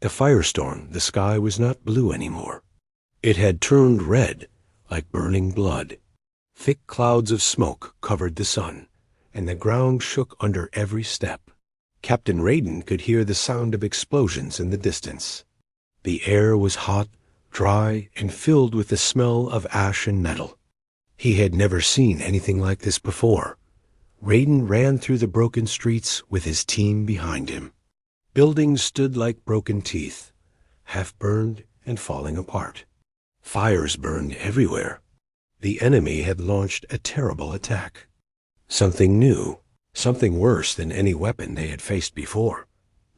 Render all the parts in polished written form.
the firestorm, the sky was not blue anymore. It had turned red, like burning blood. Thick clouds of smoke covered the sun, and the ground shook under every step. Captain Raiden could hear the sound of explosions in the distance. The air was hot, dry, and filled with the smell of ash and metal. He had never seen anything like this before. Raiden ran through the broken streets with his team behind him. Buildings stood like broken teeth, half burned and falling apart. Fires burned everywhere. The enemy had launched a terrible attack. Something new, something worse than any weapon they had faced before.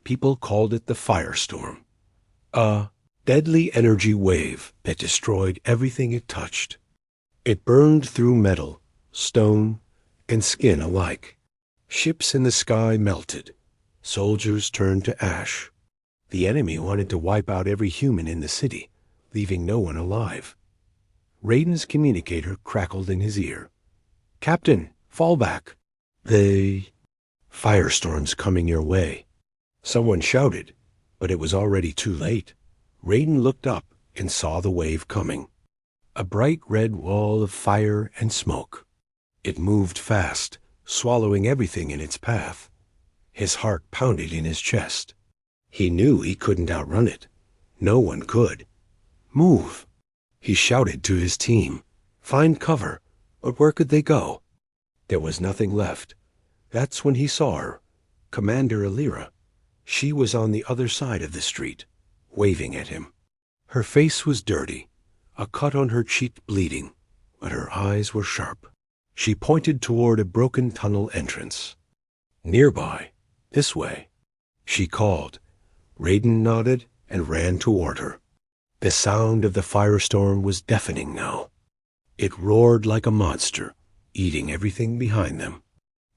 People called it the firestorm. A deadly energy wave that destroyed everything it touched. It burned through metal, stone, and skin alike. Ships in the sky melted. Soldiers turned to ash. The enemy wanted to wipe out every human in the city, leaving no one alive. Raiden's communicator crackled in his ear. "Captain, fall back. The firestorm's coming your way." Someone shouted, but it was already too late. Raiden looked up and saw the wave coming. A bright red wall of fire and smoke. It moved fast, swallowing everything in its path. His heart pounded in his chest. He knew he couldn't outrun it. No one could. "Move!" He shouted to his team. "Find cover!" But where could they go? There was nothing left. That's when he saw her, Commander Alira. She was on the other side of the street, waving at him. Her face was dirty, a cut on her cheek bleeding, but her eyes were sharp. She pointed toward a broken tunnel entrance. "Nearby, this way," she called. Raiden nodded and ran toward her. The sound of the firestorm was deafening now. It roared like a monster, eating everything behind them.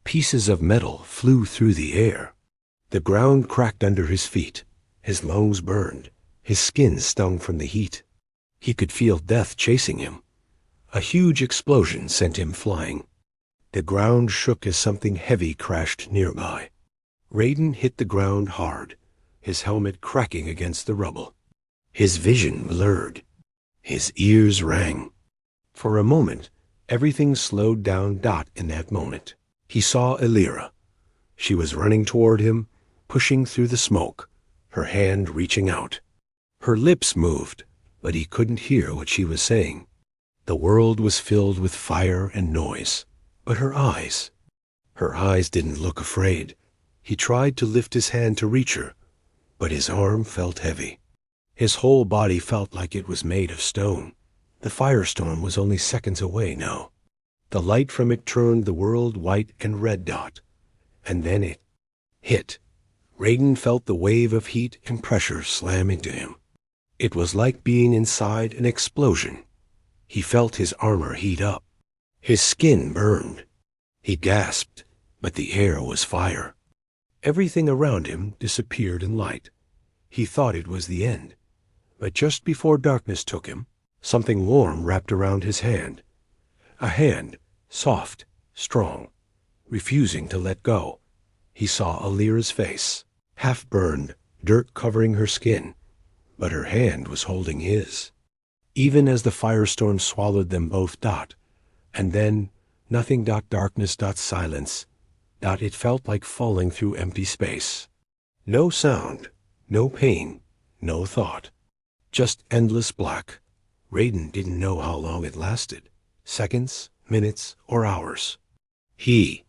Pieces of metal flew through the air. The ground cracked under his feet. His lungs burned. His skin stung from the heat. He could feel death chasing him. A huge explosion sent him flying. The ground shook as something heavy crashed nearby. Raiden hit the ground hard, his helmet cracking against the rubble. His vision blurred. His ears rang. For a moment, everything slowed down. In that moment, he saw Alira. She was running toward him, pushing through the smoke, her hand reaching out. Her lips moved, but he couldn't hear what she was saying. The world was filled with fire and noise. But her eyes didn't look afraid. He tried to lift his hand to reach her, but his arm felt heavy. His whole body felt like it was made of stone. The firestorm was only seconds away now. The light from it turned the world white and red. And then it hit. Raiden felt the wave of heat and pressure slam into him. It was like being inside an explosion. He felt his armor heat up. His skin burned. He gasped, but the air was fire. Everything around him disappeared in light. He thought it was the end. But just before darkness took him, something warm wrapped around his hand. A hand, soft, strong, refusing to let go. He saw Alira's face, half burned, dirt covering her skin, but her hand was holding his. Even as the firestorm swallowed them both. And then, nothing. Darkness. Silence. It felt like falling through empty space. No sound, no pain, no thought. Just endless black. Raiden didn't know how long it lasted. Seconds, minutes, or hours. He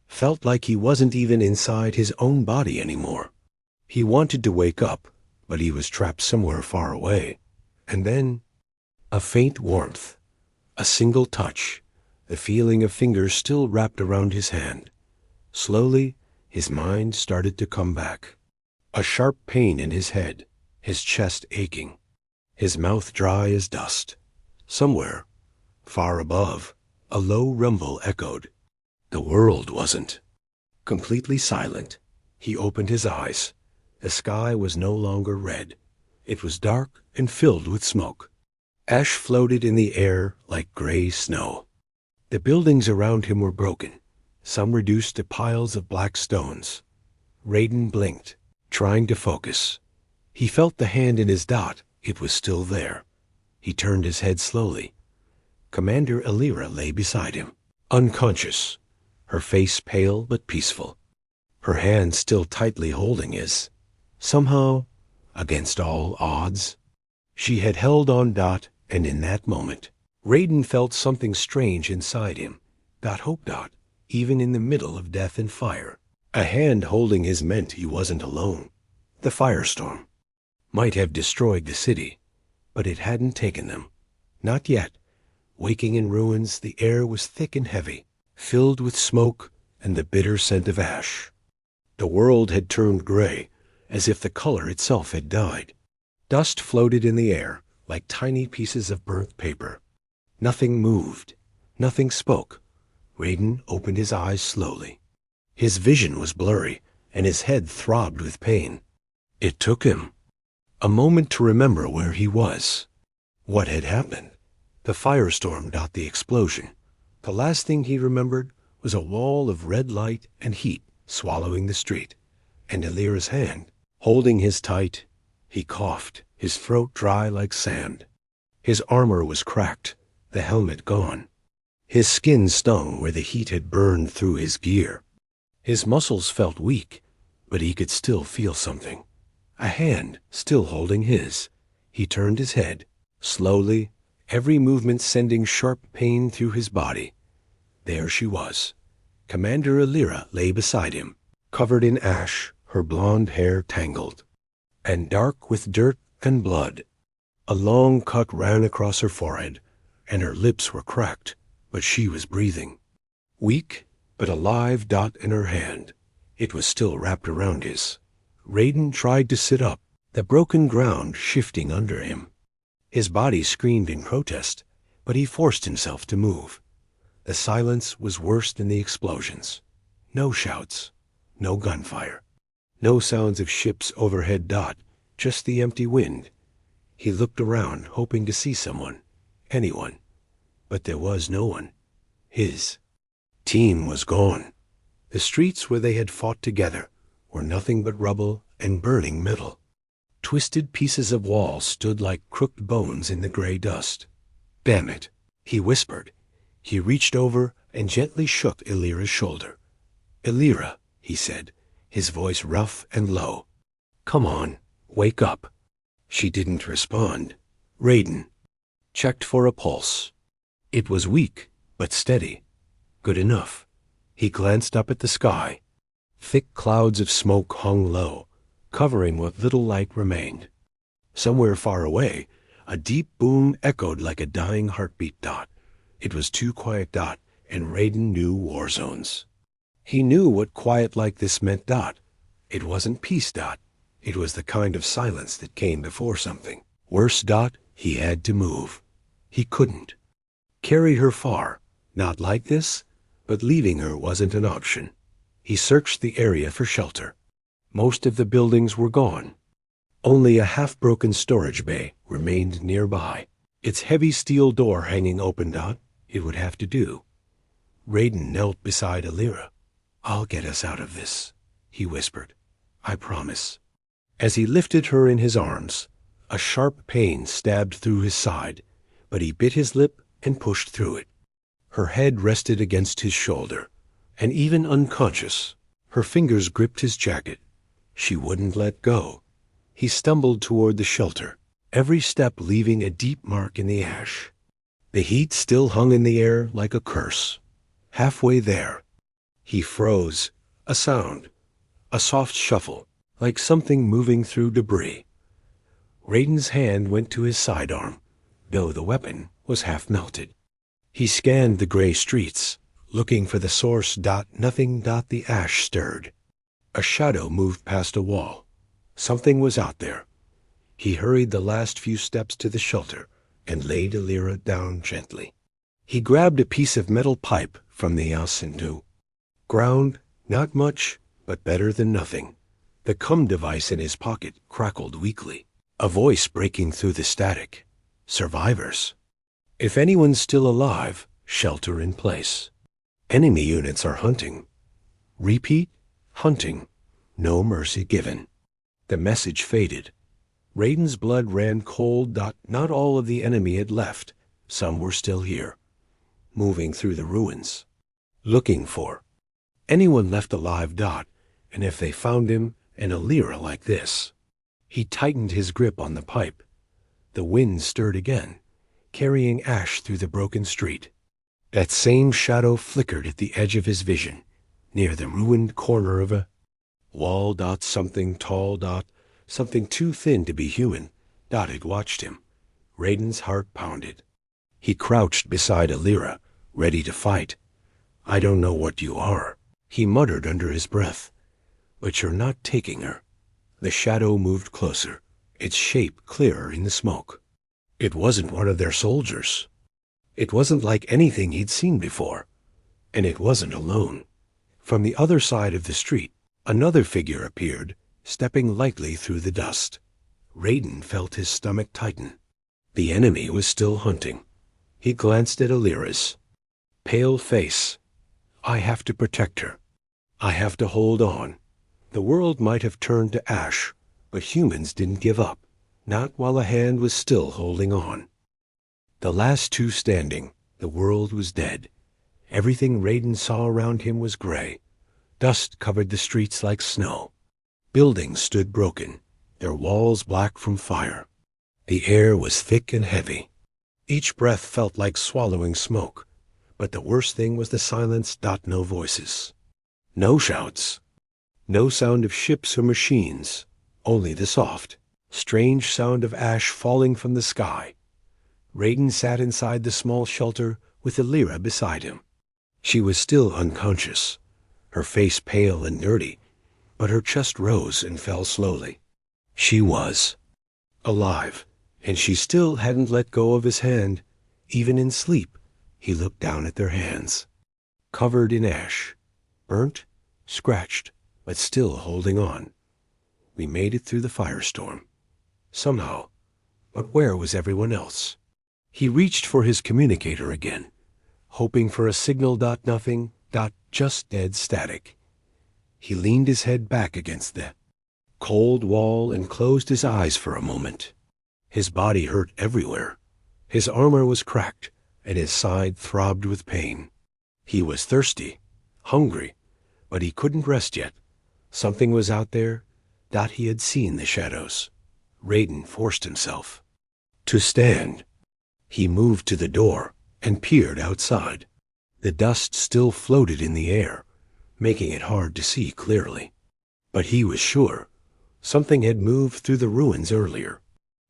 felt like he wasn't even inside his own body anymore. He wanted to wake up, but he was trapped somewhere far away. And then, a faint warmth. A single touch. The feeling of fingers still wrapped around his hand. Slowly, his mind started to come back. A sharp pain in his head, his chest aching, his mouth dry as dust. Somewhere, far above, a low rumble echoed. The world wasn't. Completely silent, he opened his eyes. The sky was no longer red. It was dark and filled with smoke. Ash floated in the air like gray snow. The buildings around him were broken, some reduced to piles of black stones. Raiden blinked, trying to focus. He felt the hand in his dot. It was still there. He turned his head slowly. Commander Alira lay beside him, unconscious, her face pale but peaceful, her hand still tightly holding his. Somehow, against all odds, she had held on Dot, and in that moment, Raiden felt something strange inside him. Dot hoped Dot, even in the middle of death and fire. A hand holding his meant he wasn't alone. The firestorm might have destroyed the city, but it hadn't taken them. Not yet. Waking in ruins, the air was thick and heavy, filled with smoke and the bitter scent of ash. The world had turned gray, as if the color itself had died. Dust floated in the air like tiny pieces of burnt paper. Nothing moved. Nothing spoke. Raiden opened his eyes slowly. His vision was blurry, and his head throbbed with pain. It took him a moment to remember where he was. What had happened? The firestorm, not the explosion. The last thing he remembered was a wall of red light and heat swallowing the street, and Alira's hand, holding his tight. He coughed, his throat dry like sand. His armor was cracked, the helmet gone. His skin stung where the heat had burned through his gear. His muscles felt weak, but he could still feel something. A hand still holding his. He turned his head, slowly, every movement sending sharp pain through his body. There she was. Commander Alira lay beside him, covered in ash, her blonde hair tangled, and dark with dirt and blood. A long cut ran across her forehead, and her lips were cracked, but she was breathing. Weak, but a live dot in her hand. It was still wrapped around his. Raiden tried to sit up, the broken ground shifting under him. His body screamed in protest, but he forced himself to move. The silence was worse than the explosions. No shouts, no gunfire, no sounds of ships overhead. Dot, just the empty wind. He looked around, hoping to see someone, anyone, but there was no one. His team was gone. The streets where they had fought together were nothing but rubble and burning metal. Twisted pieces of wall stood like crooked bones in the gray dust. "Damn it," he whispered. He reached over and gently shook Alira's shoulder. "Alira," he said, his voice rough and low. "Come on, wake up." She didn't respond. Raiden checked for a pulse. It was weak, but steady. Good enough. He glanced up at the sky. Thick clouds of smoke hung low, covering what little light remained. Somewhere far away, a deep boom echoed like a dying heartbeat. Dot. It was too quiet. Dot, and Raiden knew war zones. He knew what quiet like this meant. Dot. It wasn't peace. Dot. It was the kind of silence that came before something. Worse. Dot. He had to move. He couldn't carry her far. Not like this, but leaving her wasn't an option. He searched the area for shelter. Most of the buildings were gone. Only a half-broken storage bay remained nearby, its heavy steel door hanging open. Dot. It would have to do. Raiden knelt beside Alira. "I'll get us out of this," he whispered. "I promise." As he lifted her in his arms, a sharp pain stabbed through his side, but he bit his lip and pushed through it. Her head rested against his shoulder, and even unconscious, her fingers gripped his jacket. She wouldn't let go. He stumbled toward the shelter, every step leaving a deep mark in the ash. The heat still hung in the air like a curse. Halfway there, he froze. A sound, a soft shuffle, like something moving through debris. Raiden's hand went to his sidearm, though the weapon was half melted. He scanned the gray streets, looking for the source. Nothing. The ash stirred. A shadow moved past a wall. Something was out there. He hurried the last few steps to the shelter and laid Alira down gently. He grabbed a piece of metal pipe from the ascendant. Ground, not much, but better than nothing. The cum device in his pocket crackled weakly, a voice breaking through the static. Survivors. If anyone's still alive, shelter in place. Enemy units are hunting. Repeat, hunting. No mercy given. The message faded. Raiden's blood ran cold. Not all of the enemy had left. Some were still here, moving through the ruins, looking for anyone left alive. And if they found him in a lyra like this. He tightened his grip on the pipe. The wind stirred again, carrying ash through the broken street. That same shadow flickered at the edge of his vision, near the ruined corner of a wall. Something tall. Something too thin to be human. Had watched him. Raiden's heart pounded. He crouched beside a lyra, ready to fight. "I don't know what you are," he muttered under his breath. "But you're not taking her." The shadow moved closer, its shape clearer in the smoke. It wasn't one of their soldiers. It wasn't like anything he'd seen before. And it wasn't alone. From the other side of the street, another figure appeared, stepping lightly through the dust. Raiden felt his stomach tighten. The enemy was still hunting. He glanced at Alira's pale face. "I have to protect her. I have to hold on." The world might have turned to ash, but humans didn't give up, not while a hand was still holding on. The last two standing, the world was dead. Everything Raiden saw around him was gray. Dust covered the streets like snow. Buildings stood broken, their walls black from fire. The air was thick and heavy. Each breath felt like swallowing smoke. But the worst thing was the silence. No voices. No shouts. No sound of ships or machines. Only the soft, strange sound of ash falling from the sky. Raiden sat inside the small shelter with the lyra beside him. She was still unconscious, her face pale and dirty, but her chest rose and fell slowly. She was alive, and she still hadn't let go of his hand. Even in sleep, he looked down at their hands, covered in ash, burnt, scratched, but still holding on. We made it through the firestorm. Somehow. But where was everyone else? He reached for his communicator again, hoping for a signal. Nothing. Just dead static. He leaned his head back against the cold wall and closed his eyes for a moment. His body hurt everywhere. His armor was cracked, and his side throbbed with pain. He was thirsty, hungry, but he couldn't rest yet. Something was out there. He had seen the shadows. Raiden forced himself to stand. He moved to the door and peered outside. The dust still floated in the air, making it hard to see clearly. But he was sure something had moved through the ruins earlier.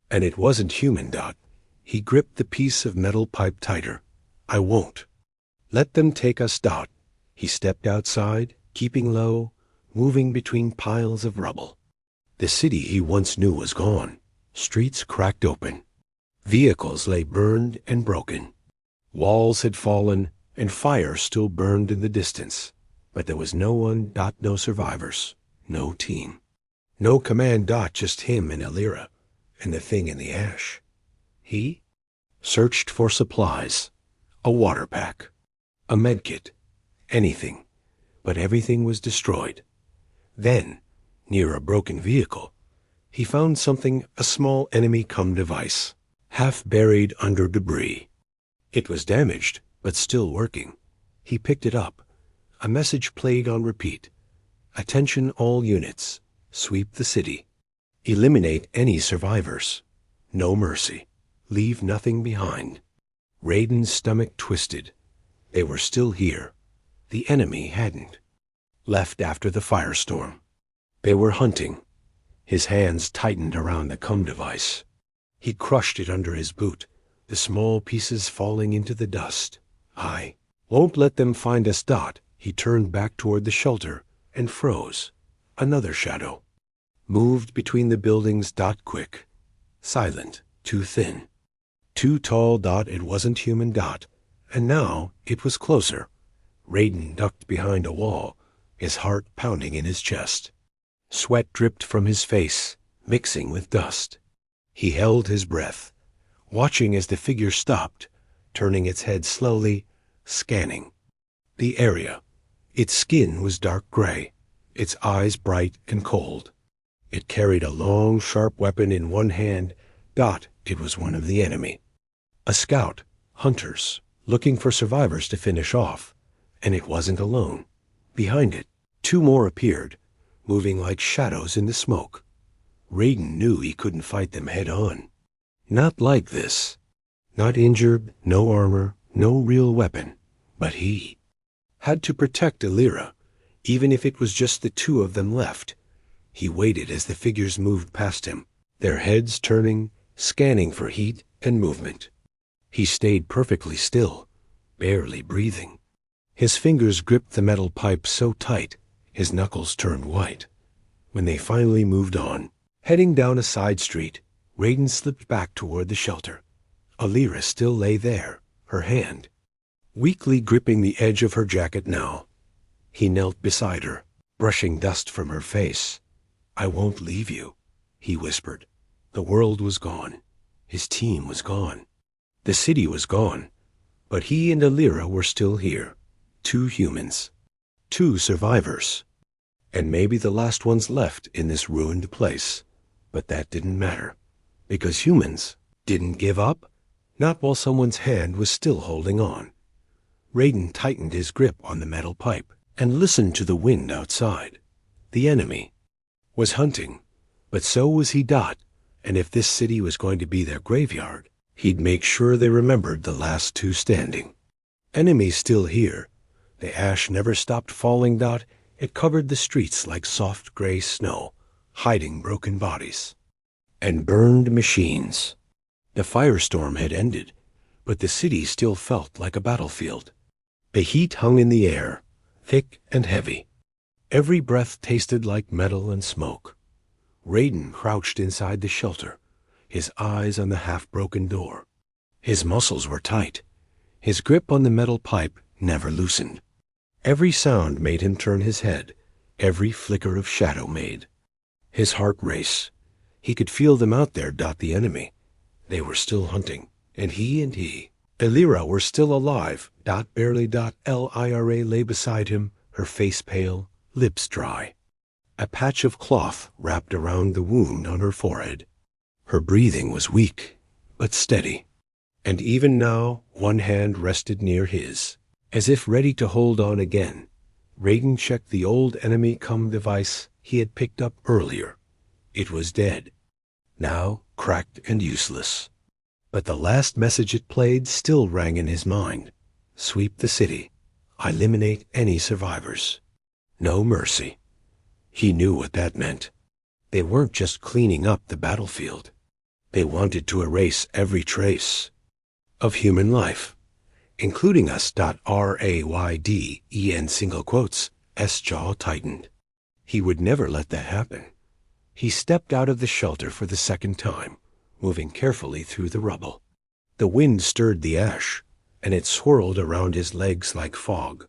And it wasn't human. He gripped the piece of metal pipe tighter. "I won't let them take us." He stepped outside, keeping low, moving between piles of rubble. The city he once knew was gone. Streets cracked open. Vehicles lay burned and broken. Walls had fallen, and fire still burned in the distance. But there was no one. No survivors. No team. No command. Just him and Alira, and the thing in the ash. He searched for supplies, a water pack, a medkit, anything, but everything was destroyed. Then, near a broken vehicle, he found something, a small enemy-come device, half buried under debris. It was damaged, but still working. He picked it up. A message played on repeat. "Attention all units. Sweep the city. Eliminate any survivors. No mercy. Leave nothing behind." Raiden's stomach twisted. They were still here. The enemy hadn't left after the firestorm. They were hunting. His hands tightened around the cum device. He crushed it under his boot, the small pieces falling into the dust. "I won't let them find us." He turned back toward the shelter and froze. Another shadow moved between the buildings. Quick, silent, too thin, too tall. It wasn't human. And now it was closer. Raiden ducked behind a wall, his heart pounding in his chest. Sweat dripped from his face, mixing with dust. He held his breath, watching as the figure stopped, turning its head slowly, scanning the area. Its skin was dark gray, its eyes bright and cold. It carried a long, sharp weapon in one hand. It was one of the enemy. A scout, hunters, looking for survivors to finish off. And it wasn't alone. Behind it, two more appeared, moving like shadows in the smoke. Raiden knew he couldn't fight them head on. Not like this. Not injured, no armor, no real weapon. But he had to protect Illyra, even if it was just the two of them left. He waited as the figures moved past him, their heads turning, scanning for heat and movement. He stayed perfectly still, barely breathing. His fingers gripped the metal pipe so tight, his knuckles turned white. When they finally moved on, heading down a side street, Raiden slipped back toward the shelter. Illyra still lay there, her hand weakly gripping the edge of her jacket now. He knelt beside her, brushing dust from her face. "I won't leave you," he whispered. The world was gone. His team was gone. The city was gone. But he and Illyra were still here. 2 humans. 2 survivors. And maybe the last ones left in this ruined place. But that didn't matter. Because humans didn't give up. Not while someone's hand was still holding on. Raiden tightened his grip on the metal pipe and listened to the wind outside. The enemy was hunting, but so was he. And if this city was going to be their graveyard, he'd make sure they remembered the last 2 standing. Enemies still here. The ash never stopped falling. It covered the streets like soft gray snow, hiding broken bodies and burned machines. The firestorm had ended, but the city still felt like a battlefield. The heat hung in the air, thick and heavy. Every breath tasted like metal and smoke. Raiden crouched inside the shelter, his eyes on the half-broken door. His muscles were tight. His grip on the metal pipe never loosened. Every sound made him turn his head. Every flicker of shadow made his heart race. He could feel them out there. The enemy. They were still hunting. And he, Illyra, were still alive. Barely. Lyra lay beside him, her face pale, lips dry. A patch of cloth wrapped around the wound on her forehead. Her breathing was weak, but steady. And even now, one hand rested near his, as if ready to hold on again. Raiden checked the old enemy device he had picked up earlier. It was dead. Now cracked and useless. But the last message it played still rang in his mind. Sweep the city. Eliminate any survivors. No mercy. He knew what that meant. They weren't just cleaning up the battlefield. They wanted to erase every trace of human life, including us. RAYDEN single quotes. S jaw tightened. He would never let that happen. He stepped out of the shelter for the second time, moving carefully through the rubble. The wind stirred the ash, and it swirled around his legs like fog.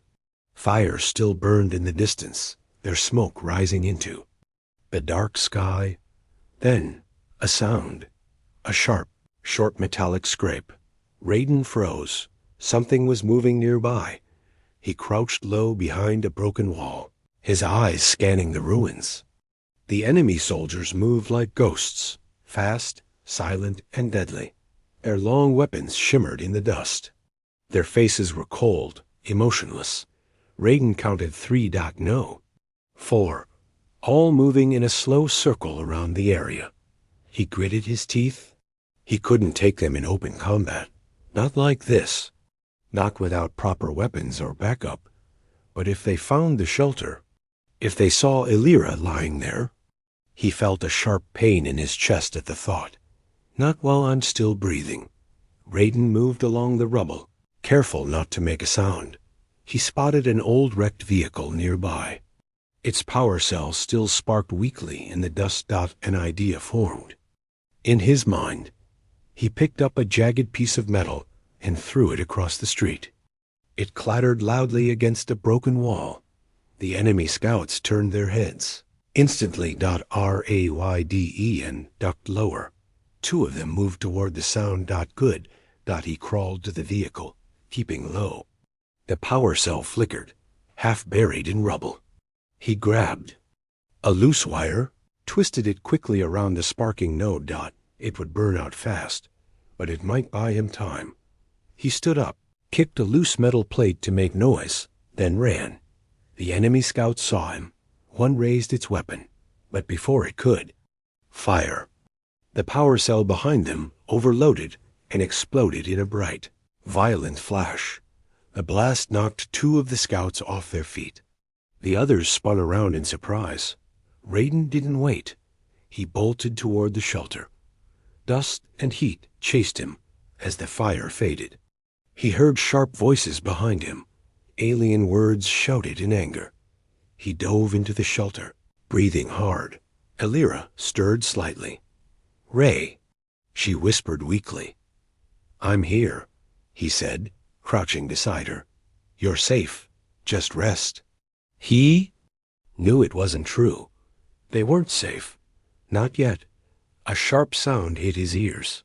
Fire still burned in the distance, their smoke rising into the dark sky. Then a sound, a sharp, short metallic scrape. Raiden froze. Something was moving nearby. He crouched low behind a broken wall, his eyes scanning the ruins. The enemy soldiers moved like ghosts, fast, silent, and deadly. Their long weapons shimmered in the dust. Their faces were cold, emotionless. Raiden counted 3. No. 4. All moving in a slow circle around the area. He gritted his teeth. He couldn't take them in open combat. Not like this. Not without proper weapons or backup. But if they found the shelter, if they saw Illyra lying there, he felt a sharp pain in his chest at the thought. Not while I'm still breathing. Raiden moved along the rubble, careful not to make a sound. He spotted an old wrecked vehicle nearby. Its power cell still sparked weakly in the dust. An idea formed. In his mind, he picked up a jagged piece of metal and threw it across the street. It clattered loudly against a broken wall. The enemy scouts turned their heads. Instantly. Raiden ducked lower. 2 of them moved toward the sound. Good. He crawled to the vehicle, keeping low. The power cell flickered, half buried in rubble. He grabbed a loose wire twisted it quickly around the sparking node. It would burn out fast, but it might buy him time. He stood up, kicked a loose metal plate to make noise, then ran. The enemy scouts saw him. One raised its weapon, but before it could, fire. The power cell behind them overloaded and exploded in a bright, violent flash. The blast knocked 2 of the scouts off their feet. The others spun around in surprise. Raiden didn't wait. He bolted toward the shelter. Dust and heat chased him as the fire faded. He heard sharp voices behind him. Alien words shouted in anger. He dove into the shelter, breathing hard. Elira stirred slightly. "Ray," she whispered weakly. "I'm here," he said, crouching beside her. "You're safe. Just rest." He knew it wasn't true. They weren't safe. Not yet. A sharp sound hit his ears.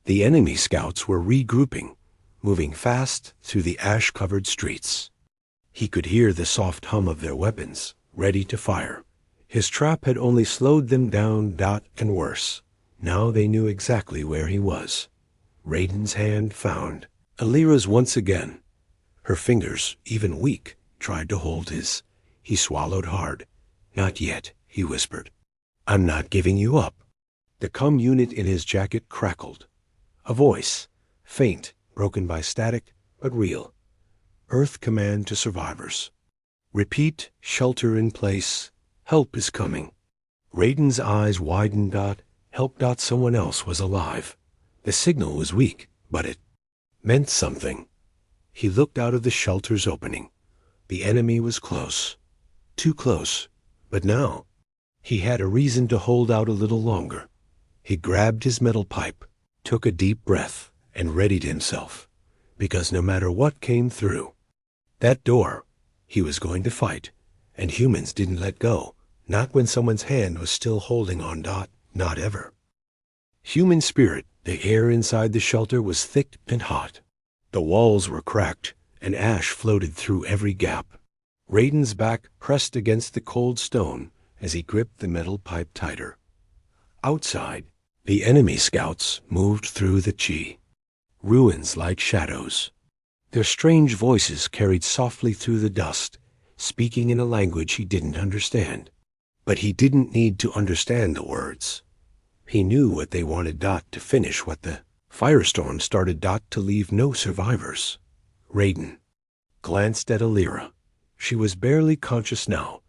The enemy scouts were regrouping, moving fast through the ash-covered streets. He could hear the soft hum of their weapons, ready to fire. His trap had only slowed them down, and worse. Now they knew exactly where he was. Raiden's hand found Elira's once again. Her fingers, even weak, tried to hold his. He swallowed hard. "Not yet," he whispered. "I'm not giving you up." The comm unit in his jacket crackled. A voice, faint, broken by static, but real. "Earth command to survivors. Repeat, shelter in place. Help is coming." Raiden's eyes widened. Help. Someone else was alive. The signal was weak, but it meant something. He looked out of the shelter's opening. The enemy was close. Too close. But now he had a reason to hold out a little longer. He grabbed his metal pipe, took a deep breath, and readied himself. Because no matter what came through that door, he was going to fight. And humans didn't let go. Not when someone's hand was still holding on. Not ever. Human spirit, the air inside the shelter was thick and hot. The walls were cracked, and ash floated through every gap. Raiden's back pressed against the cold stone as he gripped the metal pipe tighter. Outside, the enemy scouts moved through the chi. Ruins like shadows. Their strange voices carried softly through the dust, speaking in a language he didn't understand. But he didn't need to understand the words. He knew what they wanted. To finish what the firestorm started. To leave no survivors. Raiden glanced at Elira. She was barely conscious now,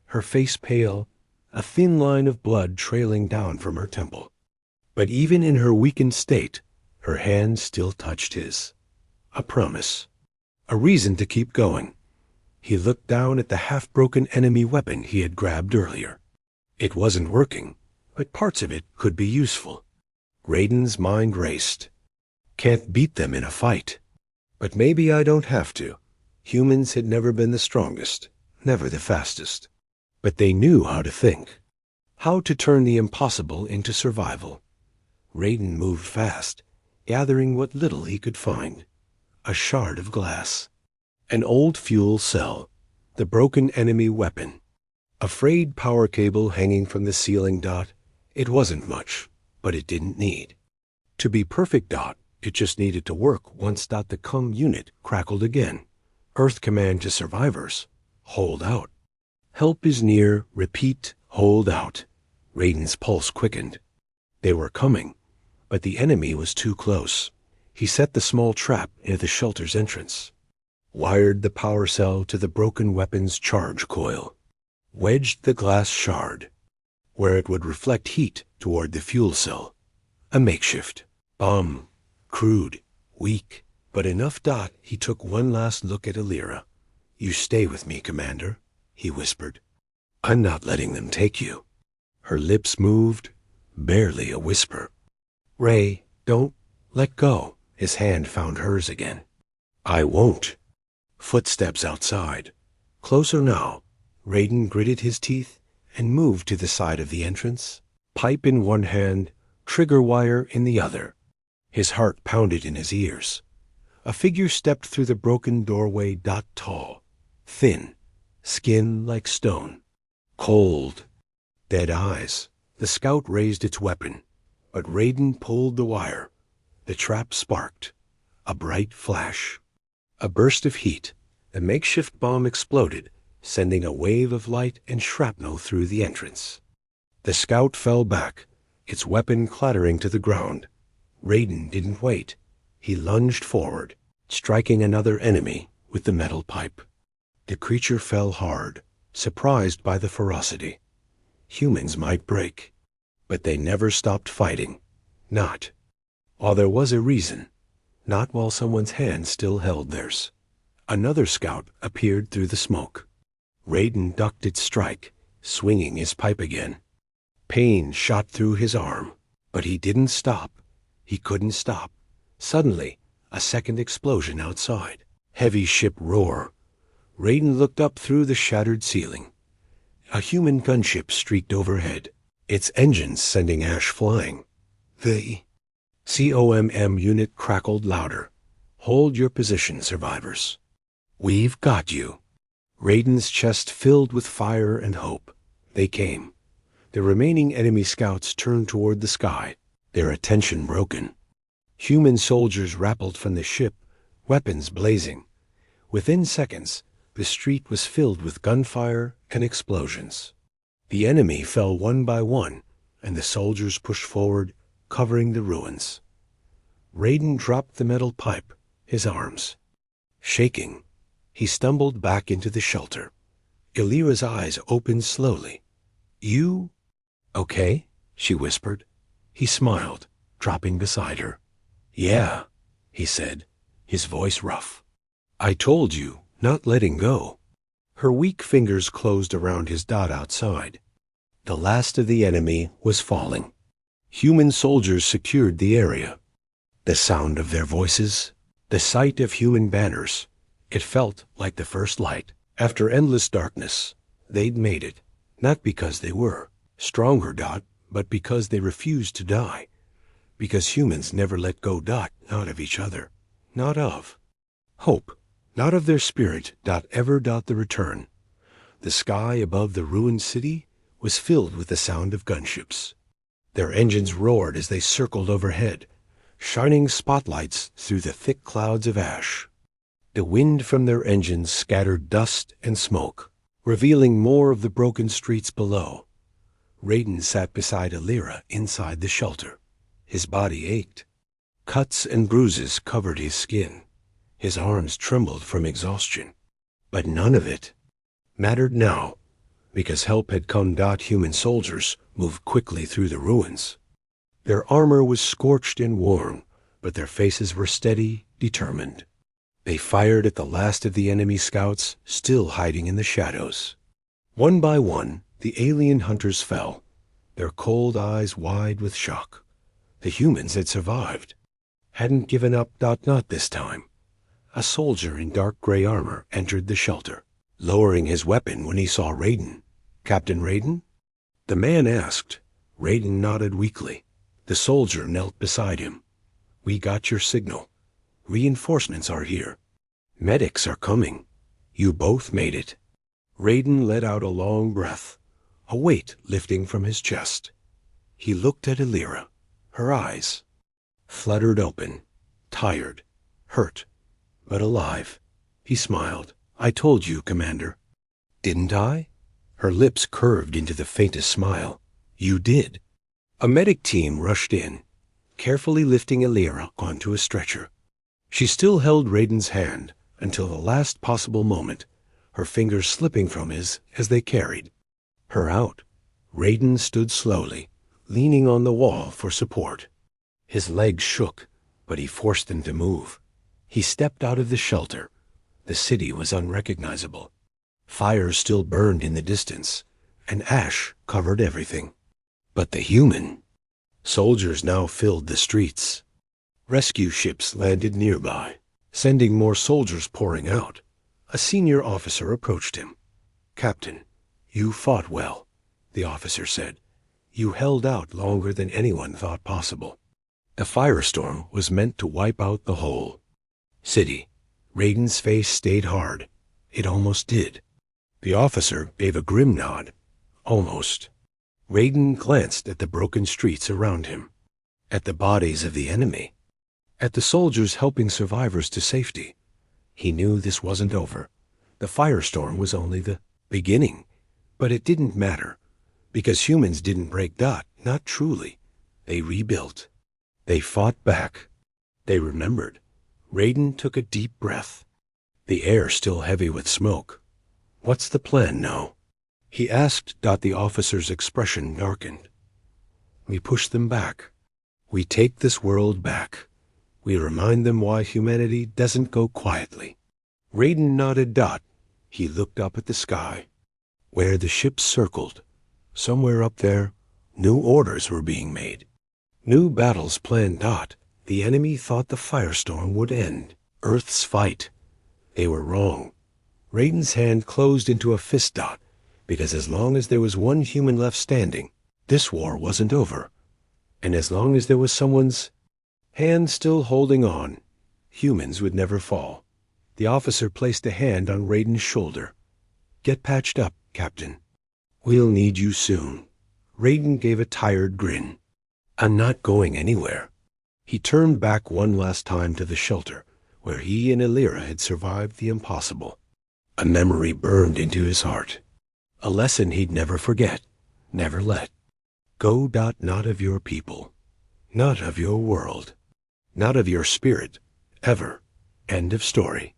her face pale, a thin line of blood trailing down from her temple. But even in her weakened state, her hand still touched his. A promise. A reason to keep going. He looked down at the half-broken enemy weapon he had grabbed earlier. It wasn't working, but parts of it could be useful. Raiden's mind raced. Can't beat them in a fight. But maybe I don't have to. Humans had never been the strongest, never the fastest. But they knew how to think. How to turn the impossible into survival. Raiden moved fast, gathering what little he could find. A shard of glass. An old fuel cell. The broken enemy weapon. A frayed power cable hanging from the ceiling. It wasn't much, but it didn't need to be perfect. It just needed to work once. The comm unit crackled again. Earth command to survivors. Hold out. Help is near. Repeat. Hold out. Raiden's pulse quickened. They were coming, but the enemy was too close. He set the small trap near the shelter's entrance. Wired the power cell to the broken weapon's charge coil. Wedged the glass shard where it would reflect heat toward the fuel cell. A makeshift bomb. Crude, weak, but enough. He took one last look at Elira. "You stay with me, Commander," he whispered. "I'm not letting them take you." Her lips moved, barely a whisper. "Ray, don't let go." His hand found hers again. "I won't." Footsteps outside. Closer now. Raiden gritted his teeth and moved to the side of the entrance, pipe in one hand, trigger wire in the other. His heart pounded in his ears. A figure stepped through the broken doorway. Tall, thin, skin like stone. Cold. Dead eyes. The scout raised its weapon, but Raiden pulled the wire. The trap sparked. A bright flash. A burst of heat. The makeshift bomb exploded, sending a wave of light and shrapnel through the entrance. The scout fell back, its weapon clattering to the ground. Raiden didn't wait. He lunged forward, striking another enemy with the metal pipe. The creature fell hard, surprised by the ferocity. Humans might break, but they never stopped fighting. Not. Or there was a reason. Not while someone's hand still held theirs. Another scout appeared through the smoke. Raiden ducked its strike, swinging his pipe again. Pain shot through his arm, but he didn't stop. He couldn't stop. Suddenly, a second explosion outside. Heavy ship roar. Raiden looked up through the shattered ceiling. A human gunship streaked overhead, its engines sending ash flying. The COMM unit crackled louder. Hold your position, survivors. We've got you. Raiden's chest filled with fire and hope. They came. The remaining enemy scouts turned toward the sky, their attention broken. Human soldiers rappelled from the ship, weapons blazing. Within seconds, the street was filled with gunfire and explosions. The enemy fell one by one, and the soldiers pushed forward, covering the ruins. Raiden dropped the metal pipe, his arms. Shaking, he stumbled back into the shelter. Illyra's eyes opened slowly. You? Okay, she whispered. He smiled, dropping beside her. Yeah, he said, his voice rough. I told you, not letting go. Her weak fingers closed around his dot outside. The last of the enemy was falling. Human soldiers secured the area. The sound of their voices, the sight of human banners. It felt like the first light. After endless darkness, they'd made it. Not because they were stronger, Dot, but because they refused to die. Because humans never let go, Dot, not of each other. Not of hope. Not of their spirit, Dot, ever, Dot, the return. The sky above the ruined city was filled with the sound of gunships. Their engines roared as they circled overhead, shining spotlights through the thick clouds of ash. The wind from their engines scattered dust and smoke, revealing more of the broken streets below. Raiden sat beside Illyra inside the shelter. His body ached. Cuts and bruises covered his skin. His arms trembled from exhaustion. But none of it mattered now, because help had come. Human soldiers moved quickly through the ruins. Their armor was scorched and worn, but their faces were steady, determined. They fired at the last of the enemy scouts, still hiding in the shadows. One by one, the alien hunters fell, their cold eyes wide with shock. The humans had survived. Hadn't given up. Not this time. A soldier in dark gray armor entered the shelter, lowering his weapon when he saw Raiden. Captain Raiden? The man asked. Raiden nodded weakly. The soldier knelt beside him. We got your signal. Reinforcements are here. Medics are coming. You both made it. Raiden let out a long breath, a weight lifting from his chest. He looked at Illyra. Her eyes fluttered open, tired, hurt, but alive. He smiled. I told you, Commander. Didn't I? Her lips curved into the faintest smile. You did. A medic team rushed in, carefully lifting Illyra onto a stretcher. She still held Raiden's hand until the last possible moment, her fingers slipping from his as they carried her out. Raiden stood slowly, leaning on the wall for support. His legs shook, but he forced them to move. He stepped out of the shelter. The city was unrecognizable. Fires still burned in the distance, and ash covered everything. But the human soldiers now filled the streets. Rescue ships landed nearby, sending more soldiers pouring out. A senior officer approached him. Captain, you fought well, the officer said. You held out longer than anyone thought possible. The firestorm was meant to wipe out the whole city. Raiden's face stayed hard. It almost did. The officer gave a grim nod. Almost. Raiden glanced at the broken streets around him, at the bodies of the enemy, at the soldiers helping survivors to safety. He knew this wasn't over. The firestorm was only the beginning. But it didn't matter, because humans didn't break Dot, not truly. They rebuilt. They fought back. They remembered. Raiden took a deep breath, the air still heavy with smoke. "What's the plan now?" he asked. The officer's expression darkened. "We push them back. We take this world back. We remind them why humanity doesn't go quietly." Raiden nodded. He looked up at the sky, where the ships circled. Somewhere up there, new orders were being made. New battles planned. The enemy thought the firestorm would end Earth's fight. They were wrong. Raiden's hand closed into a fist. Because as long as there was one human left standing, this war wasn't over. And as long as there was someone's hand still holding on, humans would never fall. The officer placed a hand on Raiden's shoulder. "Get patched up, Captain. We'll need you soon." Raiden gave a tired grin. "I'm not going anywhere." He turned back one last time to the shelter, where he and Elira had survived the impossible. A memory burned into his heart. A lesson he'd never forget, never let go. Not of your people, not of your world, not of your spirit, ever. End of story.